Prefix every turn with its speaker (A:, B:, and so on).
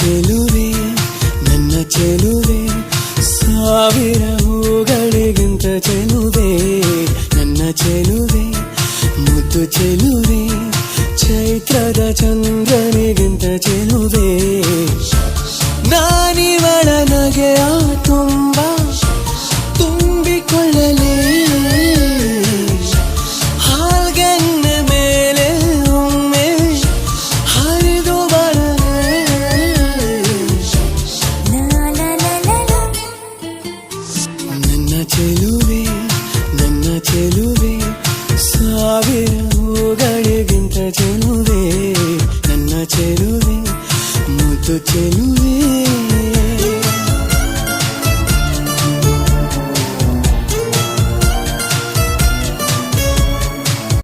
A: ಚೆಲುವೆ ನನ್ನ ಚೆಲುವೆ ಸಾವಿರ ಹೂಗಳಿಗಿಂತ ಚೆಲುವೆ ನನ್ನ ಚೆಲುವೆ ಮುದ್ದು ಚೆಲುವೆ ಚೈತ್ರದ ಚಂದ್ರನಿಗಿಂತ ಚೆಲುವೆ ನಾನಿವಳ ನಗೆಯ ತುಂಬ ತುಂಬಿಕೊಳ್ಳಲೇ ಹಾಲ್ಗೆನ್ನೆ ಮೇಲೆ ಒಮ್ಮೆ ಹರಿದು ಬರಲೇ ನನ್ನ ಚೆಲುವೆ ಸಾವಿರ ಹೂಗಳಿಗಿಂತ ಚೆಲುವೆ ನನ್ನ ಚೆಲುವೆ ಮುದ್ದು ಚೆಲುವೆ